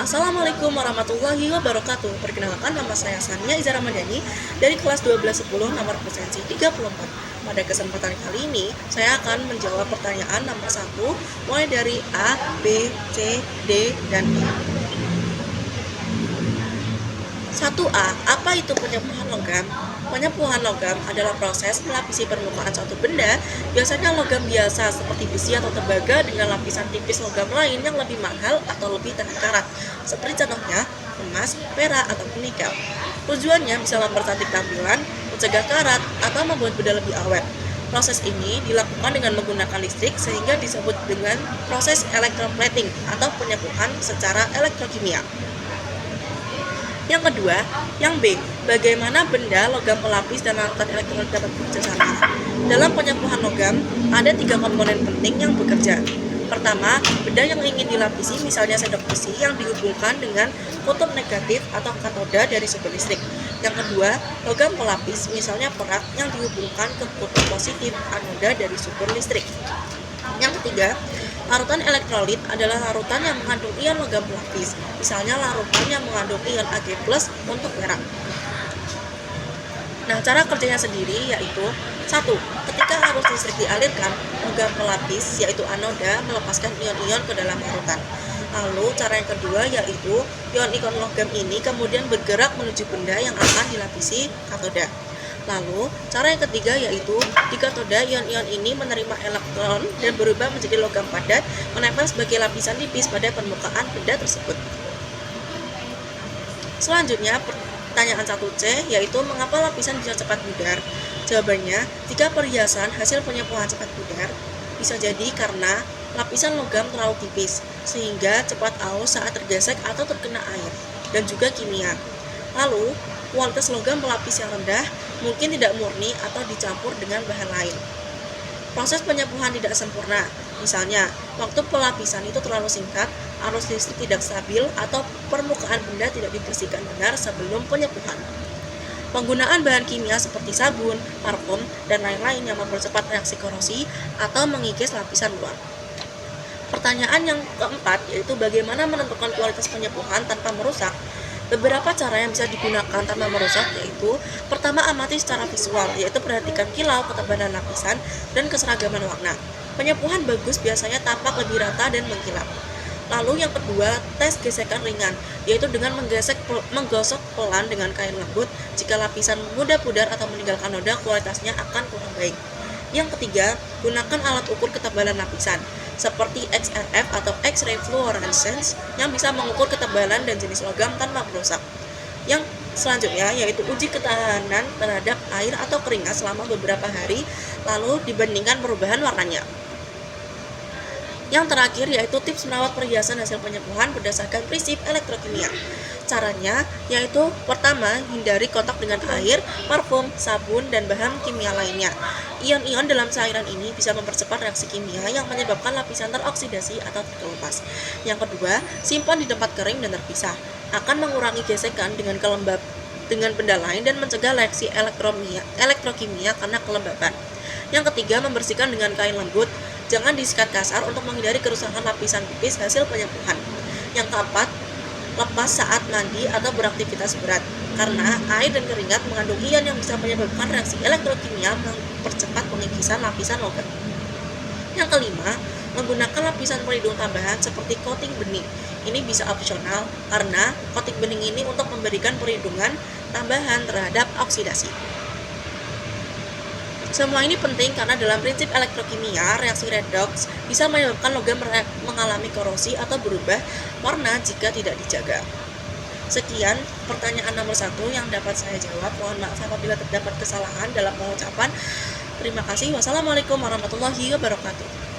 Assalamualaikum warahmatullahi wabarakatuh. Perkenalkan, nama saya Sania Izara Madani dari kelas 1210 nomor presensi 34. Pada kesempatan kali ini, saya akan menjawab pertanyaan nomor 1 mulai dari A, B, C, D, dan E. 1A. Apa itu penyepuhan logam? Penyepuhan logam adalah proses melapisi permukaan suatu benda, biasanya logam biasa seperti besi atau tembaga dengan lapisan tipis logam lain yang lebih mahal atau lebih tahan karat, seperti contohnya emas, perak, atau nikel. Tujuannya bisa mempercantik tampilan, mencegah karat, atau membuat benda lebih awet. Proses ini dilakukan dengan menggunakan listrik sehingga disebut dengan proses electroplating atau penyepuhan secara elektrokimia. Yang kedua, yang B, bagaimana benda, logam pelapis, dan larutan elektronik dapat bekerja sama? Dalam penyepuhan logam, ada 3 komponen penting yang bekerja. Pertama, benda yang ingin dilapisi, misalnya sendok besi yang dihubungkan dengan kutub negatif atau katoda dari sumber listrik. Yang kedua, logam pelapis, misalnya perak yang dihubungkan ke kutub positif anoda dari sumber listrik. Yang ketiga, larutan elektrolit adalah larutan yang mengandung ion logam pelapis, misalnya larutan yang mengandung ion Ag+ untuk perak. Nah, cara kerjanya sendiri yaitu 1. Ketika arus listrik dialirkan, logam pelapis yaitu anoda melepaskan ion-ion ke dalam larutan. Lalu, cara yang kedua yaitu ion-ion logam ini kemudian bergerak menuju benda yang akan dilapisi katoda. Lalu, cara yang ketiga yaitu di katoda ion-ion ini menerima elektron dan berubah menjadi logam padat menempel sebagai lapisan tipis pada permukaan benda tersebut. Selanjutnya, pertanyaan 1C yaitu mengapa lapisan bisa cepat pudar? Jawabannya, jika perhiasan hasil penyepuhan cepat pudar, bisa jadi karena lapisan logam terlalu tipis sehingga cepat aus saat tergesek atau terkena air, dan juga kimia. Lalu, kualitas logam pelapis yang rendah mungkin tidak murni atau dicampur dengan bahan lain. Proses penyepuhan tidak sempurna, misalnya waktu pelapisan itu terlalu singkat, arus listrik tidak stabil, atau permukaan benda tidak dibersihkan benar sebelum penyepuhan. Penggunaan bahan kimia seperti sabun, parfum, dan lain-lain yang mempercepat reaksi korosi atau mengikis lapisan luar. Pertanyaan yang keempat yaitu bagaimana menentukan kualitas penyepuhan tanpa merusak? Beberapa cara yang bisa digunakan tanpa merusak yaitu pertama, amati secara visual, yaitu perhatikan kilau, ketebalan lapisan, dan keseragaman warna. Penyepuhan bagus biasanya tampak lebih rata dan mengkilap. Lalu yang kedua, tes gesekan ringan, yaitu dengan menggosok pelan dengan kain lembut. Jika lapisan mudah pudar atau meninggalkan noda, kualitasnya akan kurang baik. Yang ketiga, gunakan alat ukur ketebalan lapisan seperti XRF atau X-ray fluorescence yang bisa mengukur ketebalan dan jenis logam tanpa merusak. Yang selanjutnya yaitu uji ketahanan terhadap air atau keringat selama beberapa hari, lalu dibandingkan perubahan warnanya. Yang terakhir yaitu tips merawat perhiasan hasil penyepuhan berdasarkan prinsip elektrokimia. Caranya yaitu pertama, hindari kontak dengan air, parfum, sabun, dan bahan kimia lainnya. Ion-ion dalam cairan ini bisa mempercepat reaksi kimia yang menyebabkan lapisan teroksidasi atau terkelupas. Yang kedua, simpan di tempat kering dan terpisah. Akan mengurangi gesekan dengan benda lain dan mencegah reaksi elektrokimia karena kelembaban. Yang ketiga, membersihkan dengan kain lembut. Jangan disikat kasar untuk menghindari kerusakan lapisan tipis hasil penyepuhan. Yang keempat, lepas saat mandi atau beraktivitas berat, karena air dan keringat mengandung ion yang bisa menyebabkan reaksi elektrokimia mempercepat pengikisan lapisan logam. Yang kelima, menggunakan lapisan pelindung tambahan seperti coating bening. Ini bisa opsional karena coating bening ini untuk memberikan perlindungan tambahan terhadap oksidasi. Semua ini penting karena dalam prinsip elektrokimia, reaksi redox bisa menyebabkan logam mengalami korosi atau berubah warna jika tidak dijaga. Sekian pertanyaan nomor 1 yang dapat saya jawab. Mohon maaf apabila terdapat kesalahan dalam pengucapan. Terima kasih. Wassalamualaikum warahmatullahi wabarakatuh.